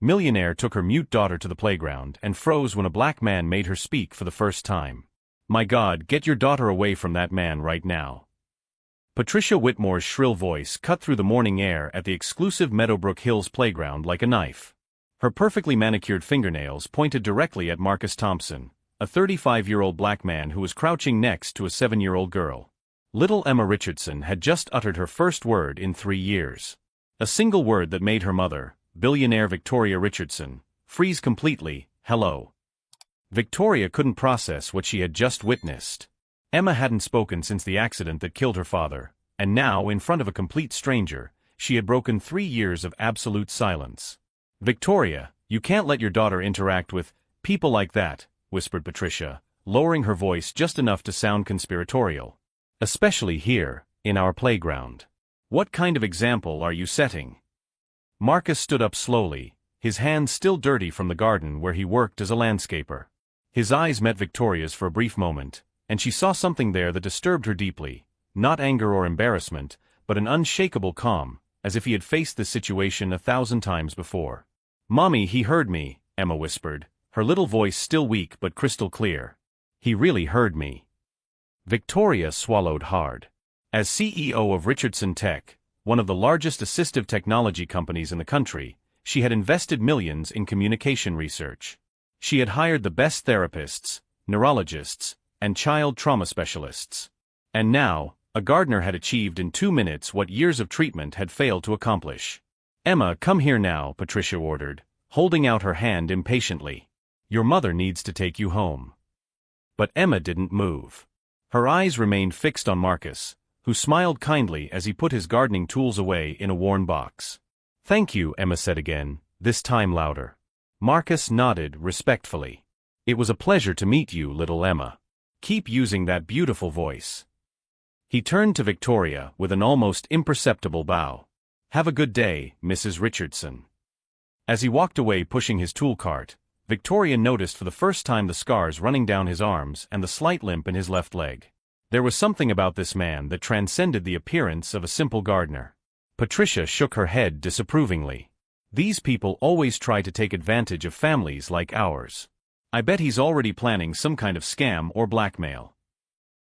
Millionaire took her mute daughter to the playground and froze when a black man made her speak for the first time. "My God, get your daughter away from that man right now." Patricia Whitmore's shrill voice cut through the morning air at the exclusive Meadowbrook Hills playground like a knife. Her perfectly manicured fingernails pointed directly at Marcus Thompson, a 35-year-old black man who was crouching next to a 7-year-old girl. Little Emma Richardson had just uttered her first word in 3 years. A single word that made her mother, billionaire Victoria Richardson, freeze completely. "Hello." Victoria couldn't process what she had just witnessed. Emma hadn't spoken since the accident that killed her father, and now, in front of a complete stranger, she had broken 3 years of absolute silence. "Victoria, you can't let your daughter interact with people like that," whispered Patricia, lowering her voice just enough to sound conspiratorial. "Especially here, in our playground. What kind of example are you setting?" Marcus stood up slowly, his hands still dirty from the garden where he worked as a landscaper. His eyes met Victoria's for a brief moment, and she saw something there that disturbed her deeply, not anger or embarrassment, but an unshakable calm, as if he had faced this situation 1,000 times before. "Mommy, he heard me," Emma whispered, her little voice still weak but crystal clear. "He really heard me." Victoria swallowed hard. As CEO of Richardson Tech, one of the largest assistive technology companies in the country, she had invested millions in communication research. She had hired the best therapists, neurologists, and child trauma specialists. And now, a gardener had achieved in 2 minutes what years of treatment had failed to accomplish. "Emma, come here now," Patricia ordered, holding out her hand impatiently. "Your mother needs to take you home." But Emma didn't move. Her eyes remained fixed on Marcus, who smiled kindly as he put his gardening tools away in a worn box. "Thank you," Emma said again, this time louder. Marcus nodded respectfully. "It was a pleasure to meet you, little Emma. Keep using that beautiful voice." He turned to Victoria with an almost imperceptible bow. "Have a good day, Mrs. Richardson." As he walked away pushing his tool cart, Victoria noticed for the first time the scars running down his arms and the slight limp in his left leg. There was something about this man that transcended the appearance of a simple gardener. Patricia shook her head disapprovingly. "These people always try to take advantage of families like ours. I bet he's already planning some kind of scam or blackmail."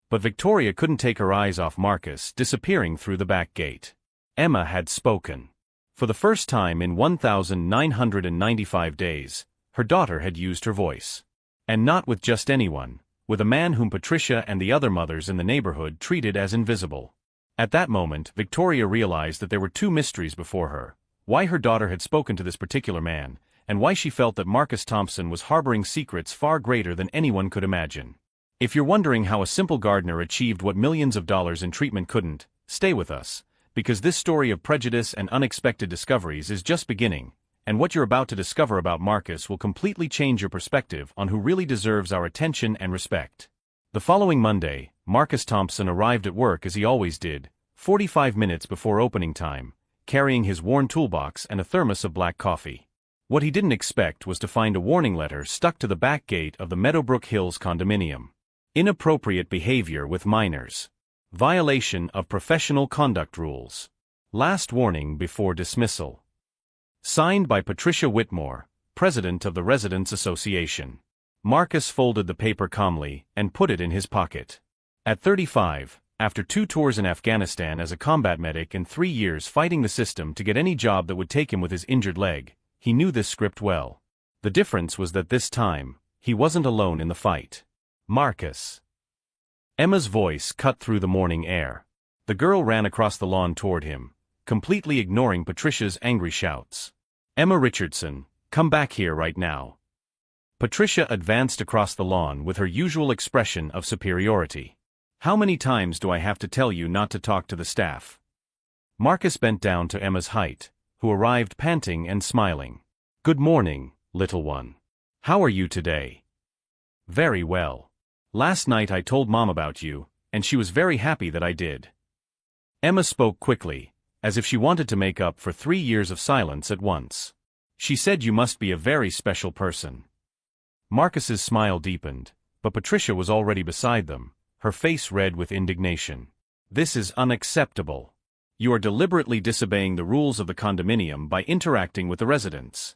But Victoria couldn't take her eyes off Marcus disappearing through the back gate. Emma had spoken. For the first time in 1,995 days, her daughter had used her voice. And not with just anyone, with a man whom Patricia and the other mothers in the neighborhood treated as invisible. At that moment, Victoria realized that there were 2 mysteries before her: why her daughter had spoken to this particular man, and why she felt that Marcus Thompson was harboring secrets far greater than anyone could imagine. If you're wondering how a simple gardener achieved what millions of dollars in treatment couldn't, stay with us, because this story of prejudice and unexpected discoveries is just beginning, and what you're about to discover about Marcus will completely change your perspective on who really deserves our attention and respect. The following Monday, Marcus Thompson arrived at work as he always did, 45 minutes before opening time, carrying his worn toolbox and a thermos of black coffee. What he didn't expect was to find a warning letter stuck to the back gate of the Meadowbrook Hills condominium. Inappropriate behavior with minors. Violation of professional conduct rules. Last warning before dismissal. Signed by Patricia Whitmore, President of the Residents Association. Marcus folded the paper calmly and put it in his pocket. At 35, after 2 tours in Afghanistan as a combat medic and 3 years fighting the system to get any job that would take him with his injured leg, he knew this script well. The difference was that this time, he wasn't alone in the fight. "Marcus." Emma's voice cut through the morning air. The girl ran across the lawn toward him, completely ignoring Patricia's angry shouts. "Emma Richardson, come back here right now." Patricia advanced across the lawn with her usual expression of superiority. "How many times do I have to tell you not to talk to the staff?" Marcus bent down to Emma's height, who arrived panting and smiling. "Good morning, little one. How are you today?" "Very well. Last night I told Mom about you, and she was very happy that I did." Emma spoke quickly, as if she wanted to make up for 3 years of silence at once. "She said you must be a very special person." Marcus's smile deepened, but Patricia was already beside them, her face red with indignation. "This is unacceptable. You are deliberately disobeying the rules of the condominium by interacting with the residents."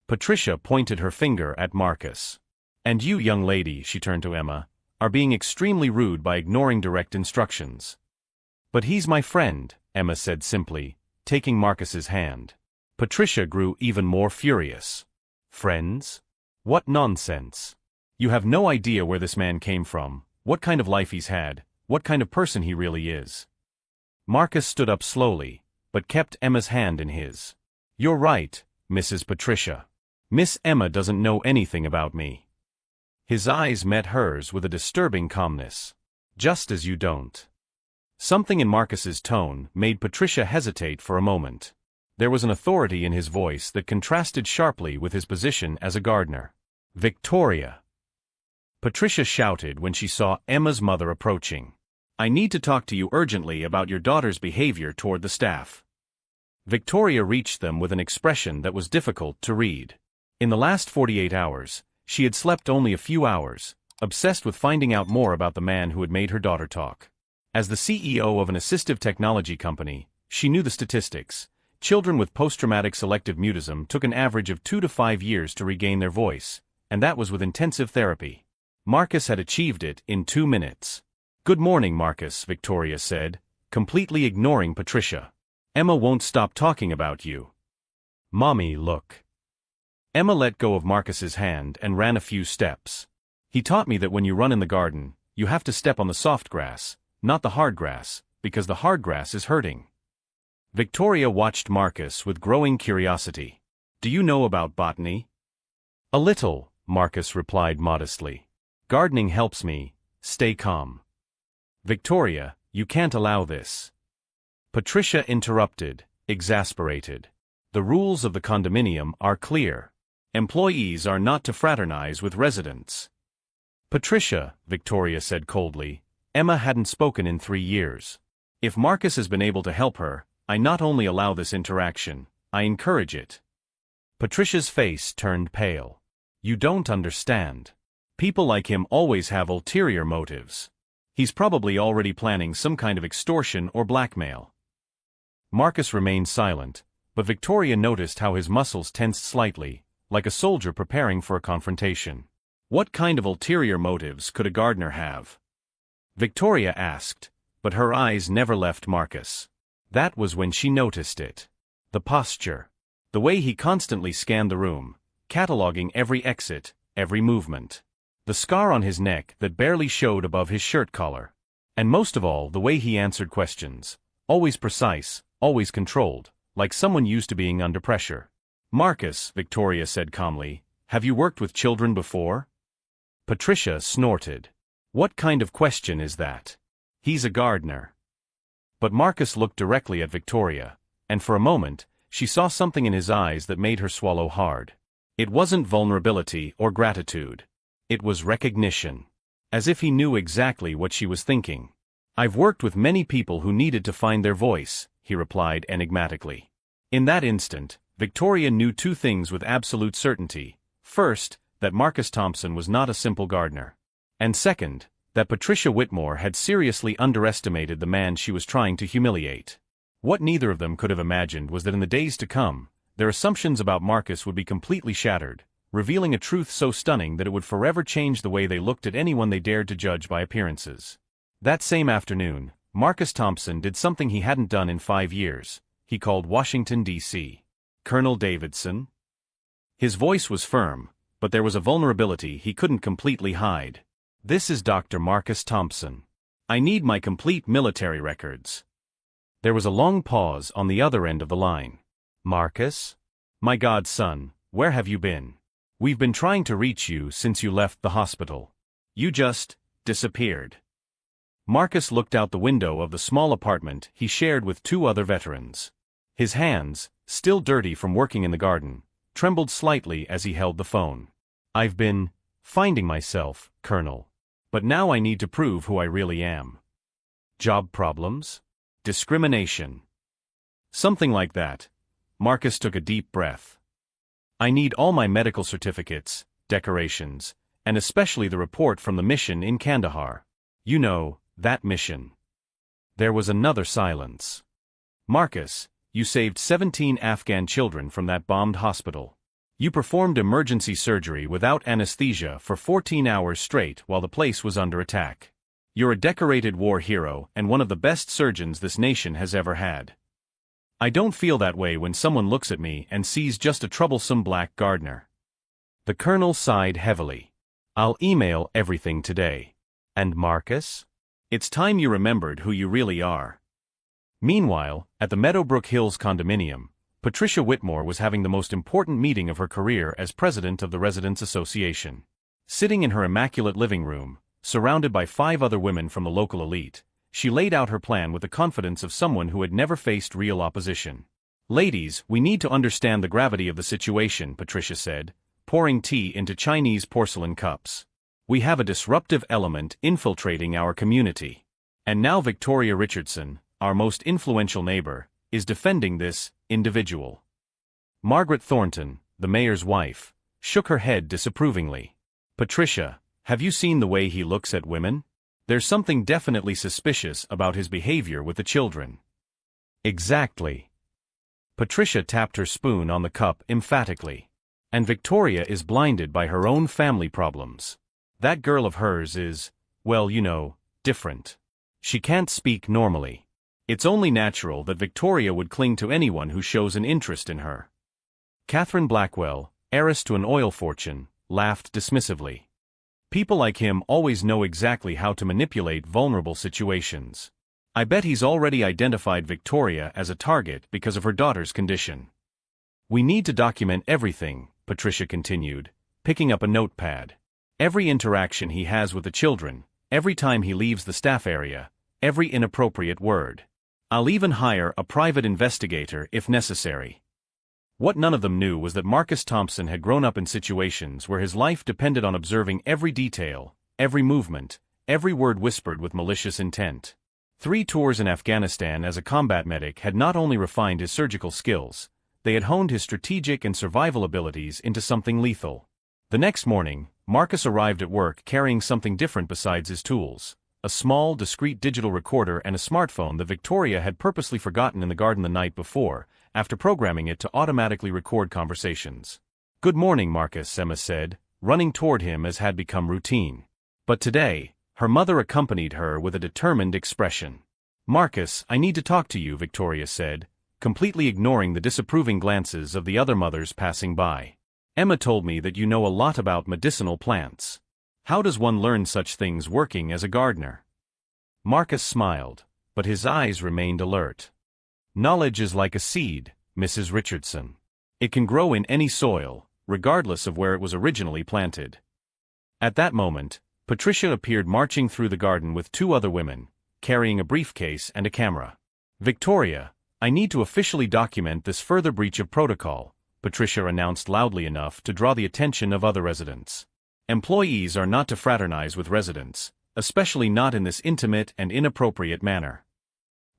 Patricia pointed her finger at Marcus. And you, young lady, she turned to Emma, are being extremely rude by ignoring direct instructions. But he's my friend, Emma said simply, taking Marcus's hand. Patricia grew even more furious. Friends? What nonsense. You have no idea where this man came from, what kind of life he's had, what kind of person he really is. Marcus stood up slowly, but kept Emma's hand in his. You're right, Mrs. Patricia. Miss Emma doesn't know anything about me. His eyes met hers with a disturbing calmness. Just as you don't. Something in Marcus's tone made Patricia hesitate for a moment. There was an authority in his voice that contrasted sharply with his position as a gardener. Victoria! Patricia shouted when she saw Emma's mother approaching. I need to talk to you urgently about your daughter's behavior toward the staff. Victoria reached them with an expression that was difficult to read. In the last 48 hours, she had slept only a few hours, obsessed with finding out more about the man who had made her daughter talk. As the CEO of an assistive technology company, she knew the statistics. Children with post-traumatic selective mutism took an average of 2 to 5 years to regain their voice, and that was with intensive therapy. Marcus had achieved it in 2 minutes. Good morning, Marcus, Victoria said, completely ignoring Patricia. Emma won't stop talking about you. Mommy, look. Emma let go of Marcus's hand and ran a few steps. He taught me that when you run in the garden, you have to step on the soft grass, not the hard grass, because the hard grass is hurting. Victoria watched Marcus with growing curiosity. Do you know about botany? A little, Marcus replied modestly. Gardening helps me stay calm. Victoria, you can't allow this. Patricia interrupted, exasperated. The rules of the condominium are clear. Employees are not to fraternize with residents. Patricia, Victoria said coldly, Emma hadn't spoken in 3 years. If Marcus has been able to help her, I not only allow this interaction, I encourage it. Patricia's face turned pale. You don't understand. People like him always have ulterior motives. He's probably already planning some kind of extortion or blackmail. Marcus remained silent, but Victoria noticed how his muscles tensed slightly, like a soldier preparing for a confrontation. What kind of ulterior motives could a gardener have? Victoria asked, but her eyes never left Marcus. That was when she noticed it. The posture. The way he constantly scanned the room, cataloging every exit, every movement. The scar on his neck that barely showed above his shirt collar. And most of all, the way he answered questions. Always precise, always controlled, like someone used to being under pressure. Marcus, Victoria said calmly, have you worked with children before? Patricia snorted. What kind of question is that? He's a gardener. But Marcus looked directly at Victoria, and for a moment, she saw something in his eyes that made her swallow hard. It wasn't vulnerability or gratitude. It was recognition. As if he knew exactly what she was thinking. I've worked with many people who needed to find their voice, he replied enigmatically. In that instant, Victoria knew 2 things with absolute certainty. First, that Marcus Thompson was not a simple gardener. And second, that Patricia Whitmore had seriously underestimated the man she was trying to humiliate. What neither of them could have imagined was that in the days to come, their assumptions about Marcus would be completely shattered, revealing a truth so stunning that it would forever change the way they looked at anyone they dared to judge by appearances. That same afternoon, Marcus Thompson did something he hadn't done in 5 years. He called Washington, D.C. Colonel Davidson? His voice was firm, but there was a vulnerability he couldn't completely hide. This is Dr. Marcus Thompson. I need my complete military records. There was a long pause on the other end of the line. Marcus? My God, son, where have you been? We've been trying to reach you since you left the hospital. You just disappeared. Marcus looked out the window of the small apartment he shared with 2 other veterans. His hands, still dirty from working in the garden, trembled slightly as he held the phone. I've been finding myself, Colonel. But now I need to prove who I really am. Job problems? Discrimination. Something like that. Marcus took a deep breath. I need all my medical certificates, decorations, and especially the report from the mission in Kandahar. You know, that mission. There was another silence. Marcus, you saved 17 Afghan children from that bombed hospital. You performed emergency surgery without anesthesia for 14 hours straight while the place was under attack. You're a decorated war hero and one of the best surgeons this nation has ever had. I don't feel that way when someone looks at me and sees just a troublesome black gardener. The colonel sighed heavily. I'll email everything today. And Marcus? It's time you remembered who you really are. Meanwhile, at the Meadowbrook Hills condominium, Patricia Whitmore was having the most important meeting of her career as president of the Residents Association. Sitting in her immaculate living room, surrounded by 5 other women from the local elite, she laid out her plan with the confidence of someone who had never faced real opposition. Ladies, we need to understand the gravity of the situation, Patricia said, pouring tea into Chinese porcelain cups. We have a disruptive element infiltrating our community. And now Victoria Richardson, our most influential neighbor, is defending this individual. Margaret Thornton, the mayor's wife, shook her head disapprovingly. Patricia, have you seen the way he looks at women? There's something definitely suspicious about his behavior with the children. Exactly. Patricia tapped her spoon on the cup emphatically. And Victoria is blinded by her own family problems. That girl of hers is, well, you know, different. She can't speak normally. It's only natural that Victoria would cling to anyone who shows an interest in her. Catherine Blackwell, heiress to an oil fortune, laughed dismissively. People like him always know exactly how to manipulate vulnerable situations. I bet he's already identified Victoria as a target because of her daughter's condition. We need to document everything, Patricia continued, picking up a notepad. Every interaction he has with the children, every time he leaves the staff area, every inappropriate word. I'll even hire a private investigator if necessary. What none of them knew was that Marcus Thompson had grown up in situations where his life depended on observing every detail, every movement, every word whispered with malicious intent. 3 tours in Afghanistan as a combat medic had not only refined his surgical skills, they had honed his strategic and survival abilities into something lethal. The next morning, Marcus arrived at work carrying something different besides his tools. A small, discreet digital recorder and a smartphone that Victoria had purposely forgotten in the garden the night before, after programming it to automatically record conversations. Good morning, Marcus, Emma said, running toward him as had become routine. But today, her mother accompanied her with a determined expression. Marcus, I need to talk to you, Victoria said, completely ignoring the disapproving glances of the other mothers passing by. Emma told me that you know a lot about medicinal plants. How does one learn such things working as a gardener? Marcus smiled, but his eyes remained alert. Knowledge is like a seed, Mrs. Richardson. It can grow in any soil, regardless of where it was originally planted. At that moment, Patricia appeared marching through the garden with 2 other women, carrying a briefcase and a camera. Victoria, I need to officially document this further breach of protocol, Patricia announced loudly enough to draw the attention of other residents. Employees are not to fraternize with residents, especially not in this intimate and inappropriate manner.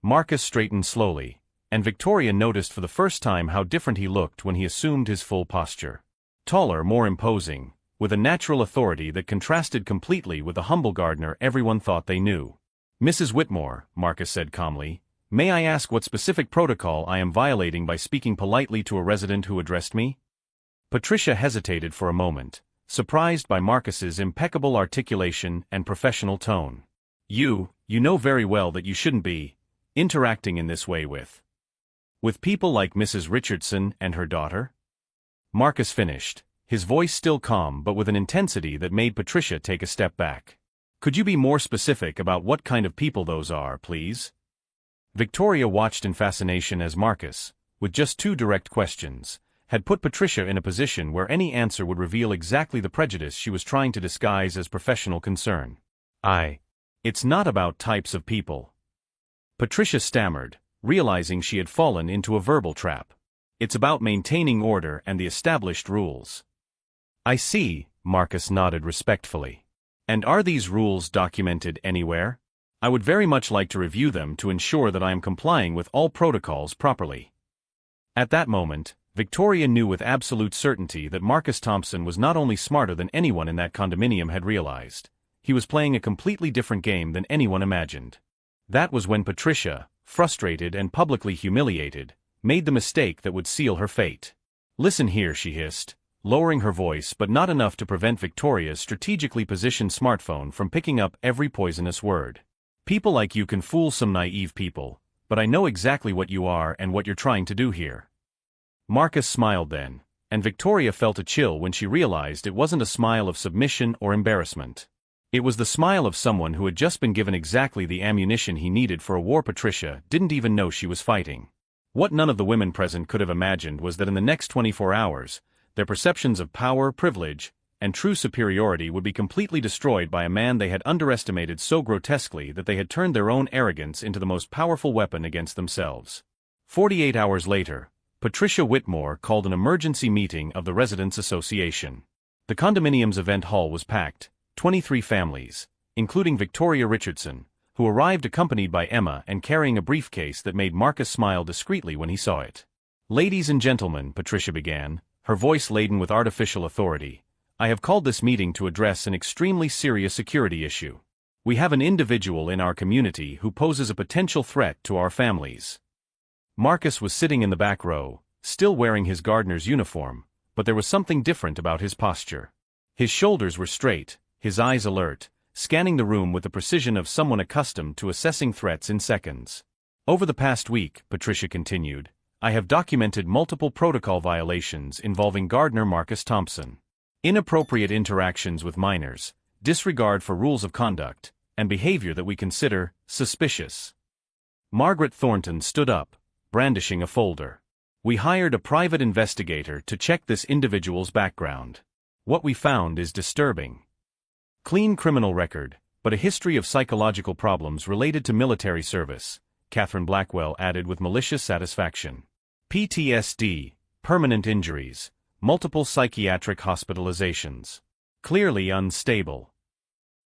Marcus straightened slowly, and Victoria noticed for the first time how different he looked when he assumed his full posture. Taller, more imposing, with a natural authority that contrasted completely with the humble gardener everyone thought they knew. Mrs. Whitmore, Marcus said calmly, may I ask what specific protocol I am violating by speaking politely to a resident who addressed me? Patricia hesitated for a moment, surprised by Marcus's impeccable articulation and professional tone. You know very well that you shouldn't be interacting in this way with people like Mrs. Richardson and her daughter? Marcus finished, his voice still calm but with an intensity that made Patricia take a step back. Could you be more specific about what kind of people those are, please? Victoria watched in fascination as Marcus, with just 2 direct questions, had put Patricia in a position where any answer would reveal exactly the prejudice she was trying to disguise as professional concern. It's not about types of people. Patricia stammered, realizing she had fallen into a verbal trap. It's about maintaining order and the established rules. I see, Marcus nodded respectfully. And are these rules documented anywhere? I would very much like to review them to ensure that I am complying with all protocols properly. At that moment, Victoria knew with absolute certainty that Marcus Thompson was not only smarter than anyone in that condominium had realized, he was playing a completely different game than anyone imagined. That was when Patricia, frustrated and publicly humiliated, made the mistake that would seal her fate. Listen here, she hissed, lowering her voice but not enough to prevent Victoria's strategically positioned smartphone from picking up every poisonous word. People like you can fool some naive people, but I know exactly what you are and what you're trying to do here. Marcus smiled then, and Victoria felt a chill when she realized it wasn't a smile of submission or embarrassment. It was the smile of someone who had just been given exactly the ammunition he needed for a war Patricia didn't even know she was fighting. What none of the women present could have imagined was that in the next 24 hours, their perceptions of power, privilege, and true superiority would be completely destroyed by a man they had underestimated so grotesquely that they had turned their own arrogance into the most powerful weapon against themselves. 48 hours later, Patricia Whitmore called an emergency meeting of the Residents Association. The condominium's event hall was packed, 23 families, including Victoria Richardson, who arrived accompanied by Emma and carrying a briefcase that made Marcus smile discreetly when he saw it. "Ladies and gentlemen," Patricia began, her voice laden with artificial authority, "I have called this meeting to address an extremely serious security issue. We have an individual in our community who poses a potential threat to our families." Marcus was sitting in the back row, still wearing his gardener's uniform, but there was something different about his posture. His shoulders were straight, his eyes alert, scanning the room with the precision of someone accustomed to assessing threats in seconds. "Over the past week," Patricia continued, "I have documented multiple protocol violations involving gardener Marcus Thompson. Inappropriate interactions with minors, disregard for rules of conduct, and behavior that we consider suspicious." Margaret Thornton stood up, brandishing a folder. "We hired a private investigator to check this individual's background. What we found is disturbing. Clean criminal record, but a history of psychological problems related to military service," Catherine Blackwell added with malicious satisfaction. "PTSD, permanent injuries, multiple psychiatric hospitalizations. Clearly unstable."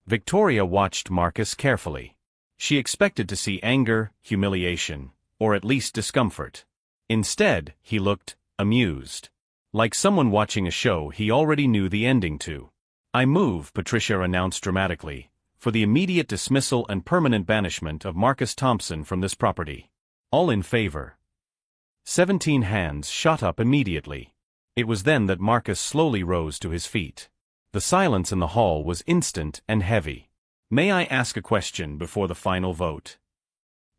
Victoria watched Marcus carefully. She expected to see anger, humiliation, or at least discomfort. Instead, he looked amused. Like someone watching a show he already knew the ending to. "I move," Patricia announced dramatically, "for the immediate dismissal and permanent banishment of Marcus Thompson from this property. All in favor?" 17 hands shot up immediately. It was then that Marcus slowly rose to his feet. The silence in the hall was instant and heavy. "May I ask a question before the final vote?"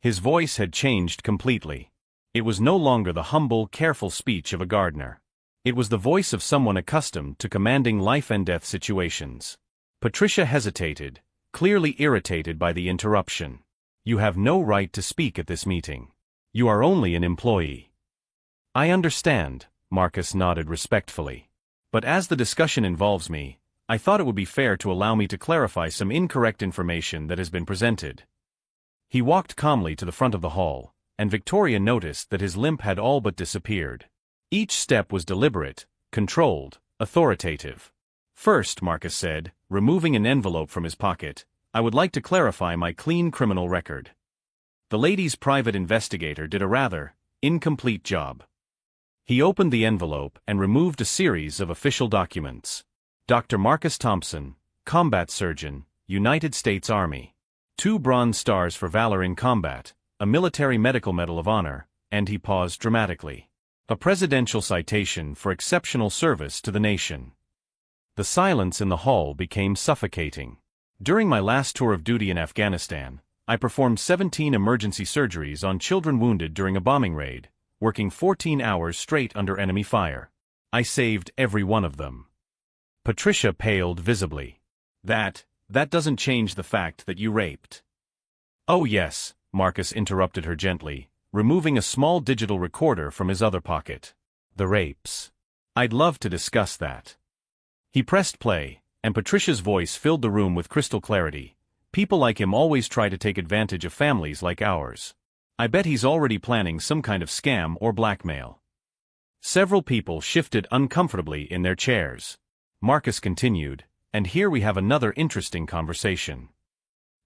His voice had changed completely. It was no longer the humble, careful speech of a gardener. It was the voice of someone accustomed to commanding life-and-death situations. Patricia hesitated, clearly irritated by the interruption. "You have no right to speak at this meeting. You are only an employee." "I understand," Marcus nodded respectfully. "But as the discussion involves me, I thought it would be fair to allow me to clarify some incorrect information that has been presented." He walked calmly to the front of the hall, and Victoria noticed that his limp had all but disappeared. Each step was deliberate, controlled, authoritative. "First," Marcus said, removing an envelope from his pocket, "I would like to clarify my clean criminal record. The lady's private investigator did a rather incomplete job." He opened the envelope and removed a series of official documents. "Dr. Marcus Thompson, combat surgeon, United States Army. 2 Bronze Stars for Valor in Combat, a Military Medical Medal of Honor," and he paused dramatically. "A presidential citation for exceptional service to the nation." The silence in the hall became suffocating. "During my last tour of duty in Afghanistan, I performed 17 emergency surgeries on children wounded during a bombing raid, working 14 hours straight under enemy fire. I saved every one of them." Patricia paled visibly. That doesn't change the fact that you raped." "Oh yes," Marcus interrupted her gently, removing a small digital recorder from his other pocket. "The rapes. I'd love to discuss that." He pressed play, and Patricia's voice filled the room with crystal clarity. "People like him always try to take advantage of families like ours. I bet he's already planning some kind of scam or blackmail." Several people shifted uncomfortably in their chairs. Marcus continued, "And here we have another interesting conversation."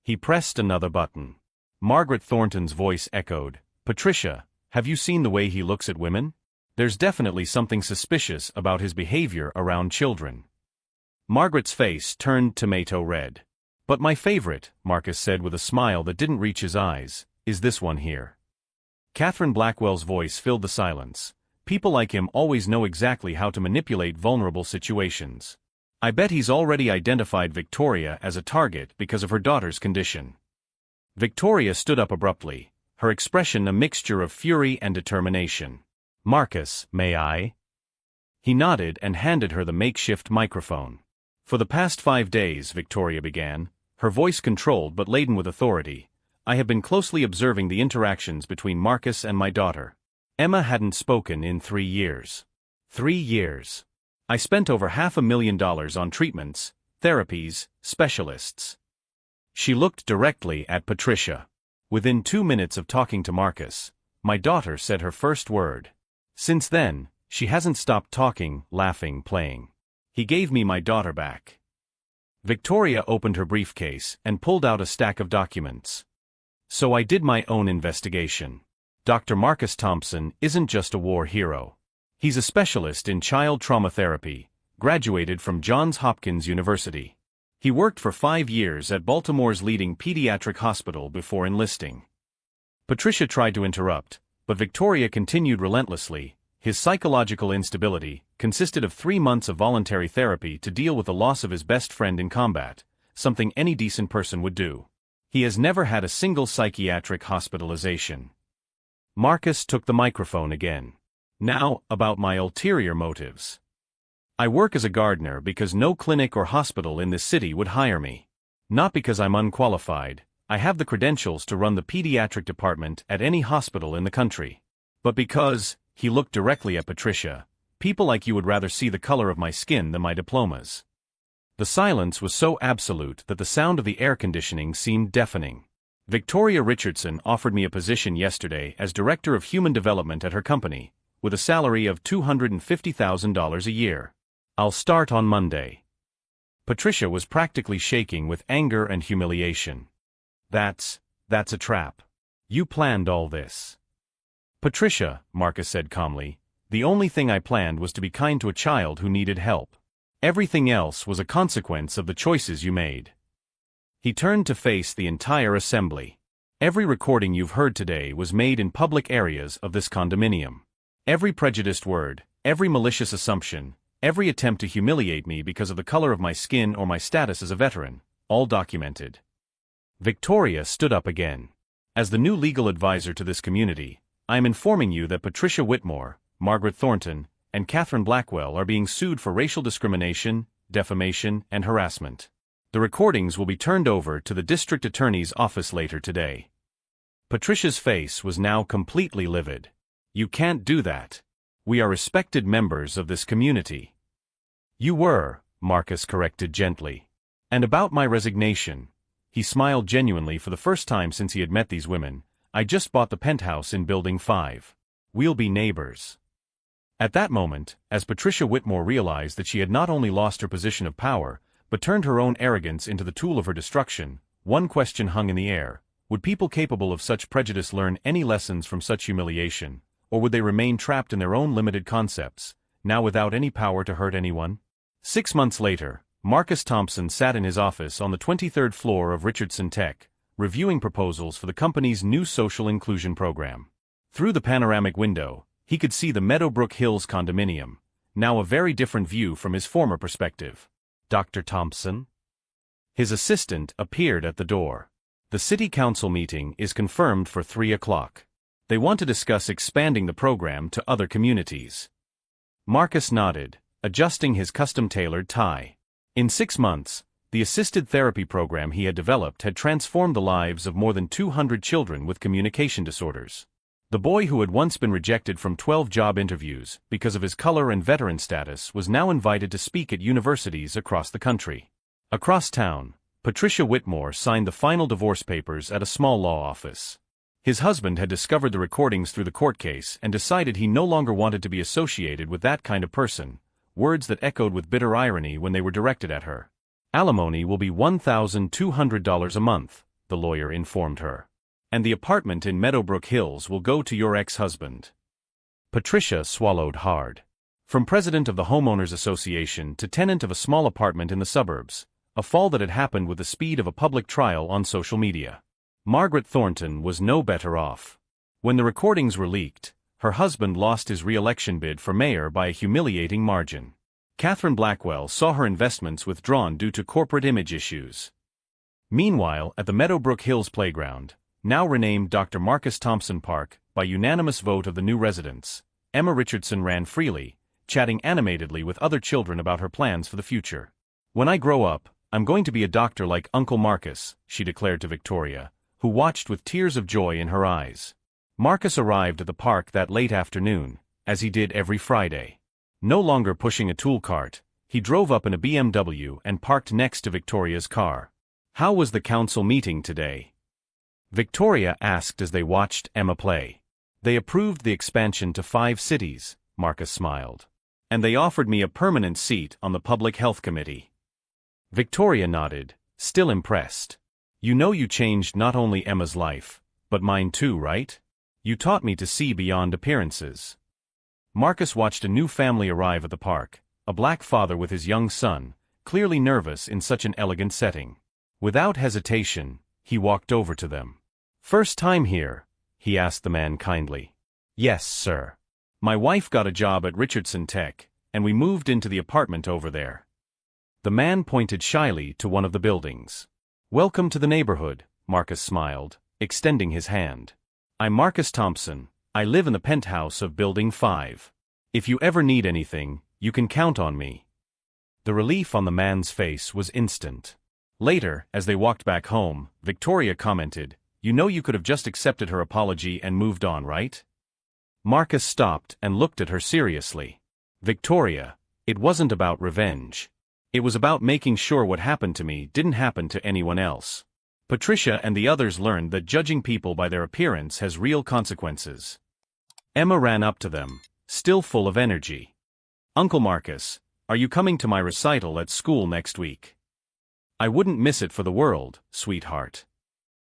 He pressed another button. Margaret Thornton's voice echoed, "Patricia, have you seen the way he looks at women? There's definitely something suspicious about his behavior around children." Margaret's face turned tomato red. "But my favorite," Marcus said with a smile that didn't reach his eyes, "is this one here." Catherine Blackwell's voice filled the silence. People like him always know exactly how to manipulate vulnerable situations. I bet he's already identified Victoria as a target because of her daughter's condition. Victoria stood up abruptly, her expression a mixture of fury and determination. "Marcus, may I?" He nodded and handed her the makeshift microphone. "For the past 5 days," Victoria began, her voice controlled but laden with authority, "I have been closely observing the interactions between Marcus and my daughter. Emma hadn't spoken in 3 years. 3 years. I spent over $500,000 on treatments, therapies, specialists." She looked directly at Patricia. "Within 2 minutes of talking to Marcus, my daughter said her first word. Since then, she hasn't stopped talking, laughing, playing. He gave me my daughter back." Victoria opened her briefcase and pulled out a stack of documents. "So I did my own investigation. Dr. Marcus Thompson isn't just a war hero. He's a specialist in child trauma therapy, graduated from Johns Hopkins University. He worked for 5 years at Baltimore's leading pediatric hospital before enlisting." Patricia tried to interrupt, but Victoria continued relentlessly. "His psychological instability consisted of 3 months of voluntary therapy to deal with the loss of his best friend in combat, something any decent person would do. He has never had a single psychiatric hospitalization." Marcus took the microphone again. "Now, about my ulterior motives. I work as a gardener because no clinic or hospital in this city would hire me. Not because I'm unqualified, I have the credentials to run the pediatric department at any hospital in the country. But because," he looked directly at Patricia, "people like you would rather see the color of my skin than my diplomas." The silence was so absolute that the sound of the air conditioning seemed deafening. "Victoria Richardson offered me a position yesterday as Director of Human Development at her company, with a salary of $250,000 a year. I'll start on Monday." Patricia was practically shaking with anger and humiliation. That's a trap. You planned all this." "Patricia," Marcus said calmly, "the only thing I planned was to be kind to a child who needed help. Everything else was a consequence of the choices you made." He turned to face the entire assembly. "Every recording you've heard today was made in public areas of this condominium. Every prejudiced word, every malicious assumption, every attempt to humiliate me because of the color of my skin or my status as a veteran, all documented." Victoria stood up again. "As the new legal advisor to this community, I am informing you that Patricia Whitmore, Margaret Thornton, and Catherine Blackwell are being sued for racial discrimination, defamation, and harassment. The recordings will be turned over to the district attorney's office later today." Patricia's face was now completely livid. "You can't do that. We are respected members of this community." "You were," Marcus corrected gently. "And about my resignation," he smiled genuinely for the first time since he had met these women, "I just bought the penthouse in Building 5. We'll be neighbors." At that moment, as Patricia Whitmore realized that she had not only lost her position of power, but turned her own arrogance into the tool of her destruction, one question hung in the air: would people capable of such prejudice learn any lessons from such humiliation, or would they remain trapped in their own limited concepts, now without any power to hurt anyone? 6 months later, Marcus Thompson sat in his office on the 23rd floor of Richardson Tech, reviewing proposals for the company's new social inclusion program. Through the panoramic window, he could see the Meadowbrook Hills condominium, now a very different view from his former perspective. "Dr. Thompson?" His assistant appeared at the door. "The city council meeting is confirmed for 3 o'clock. They want to discuss expanding the program to other communities." Marcus nodded, adjusting his custom-tailored tie. In 6 months, the assisted therapy program he had developed had transformed the lives of more than 200 children with communication disorders. The boy who had once been rejected from 12 job interviews because of his color and veteran status was now invited to speak at universities across the country. Across town, Patricia Whitmore signed the final divorce papers at a small law office. His husband had discovered the recordings through the court case and decided he no longer wanted to be associated with that kind of person, words that echoed with bitter irony when they were directed at her. "Alimony will be $1,200 a month," the lawyer informed her. "And the apartment in Meadowbrook Hills will go to your ex-husband." Patricia swallowed hard. From president of the Homeowners Association to tenant of a small apartment in the suburbs, a fall that had happened with the speed of a public trial on social media. Margaret Thornton was no better off. When the recordings were leaked, her husband lost his re-election bid for mayor by a humiliating margin. Catherine Blackwell saw her investments withdrawn due to corporate image issues. Meanwhile, at the Meadowbrook Hills playground, now renamed Dr. Marcus Thompson Park, by unanimous vote of the new residents, Emma Richardson ran freely, chatting animatedly with other children about her plans for the future. "When I grow up, I'm going to be a doctor like Uncle Marcus," she declared to Victoria, who watched with tears of joy in her eyes. Marcus arrived at the park that late afternoon, as he did every Friday. No longer pushing a tool cart, he drove up in a BMW and parked next to Victoria's car. "How was the council meeting today?" Victoria asked as they watched Emma play. "They approved the expansion to 5 cities, Marcus smiled. "And they offered me a permanent seat on the Public Health Committee." Victoria nodded, still impressed. "You know you changed not only Emma's life, but mine too, right? You taught me to see beyond appearances." Marcus watched a new family arrive at the park, a black father with his young son, clearly nervous in such an elegant setting. Without hesitation, he walked over to them. "First time here?" he asked the man kindly. "Yes, sir. My wife got a job at Richardson Tech, and we moved into the apartment over there." The man pointed shyly to one of the buildings. "Welcome to the neighborhood," Marcus smiled, extending his hand. "I'm Marcus Thompson. I live in the penthouse of Building 5. If you ever need anything, you can count on me." The relief on the man's face was instant. Later, as they walked back home, Victoria commented, "You know you could have just accepted her apology and moved on, right?" Marcus stopped and looked at her seriously. "Victoria, it wasn't about revenge. It was about making sure what happened to me didn't happen to anyone else." Patricia and the others learned that judging people by their appearance has real consequences. Emma ran up to them, still full of energy. "Uncle Marcus, are you coming to my recital at school next week?" "I wouldn't miss it for the world, sweetheart."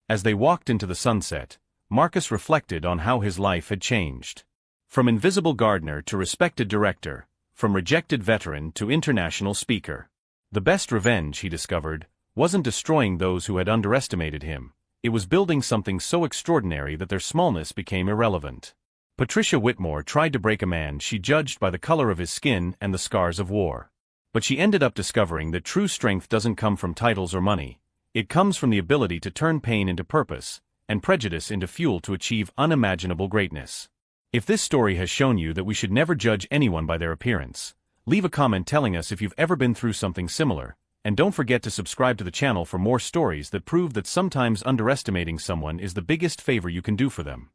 As they walked into the sunset, Marcus reflected on how his life had changed. From invisible gardener to respected director, from rejected veteran to international speaker. The best revenge, he discovered, wasn't destroying those who had underestimated him. It was building something so extraordinary that their smallness became irrelevant. Patricia Whitmore tried to break a man she judged by the color of his skin and the scars of war. But she ended up discovering that true strength doesn't come from titles or money. It comes from the ability to turn pain into purpose, and prejudice into fuel to achieve unimaginable greatness. If this story has shown you that we should never judge anyone by their appearance, leave a comment telling us if you've ever been through something similar, and don't forget to subscribe to the channel for more stories that prove that sometimes underestimating someone is the biggest favor you can do for them.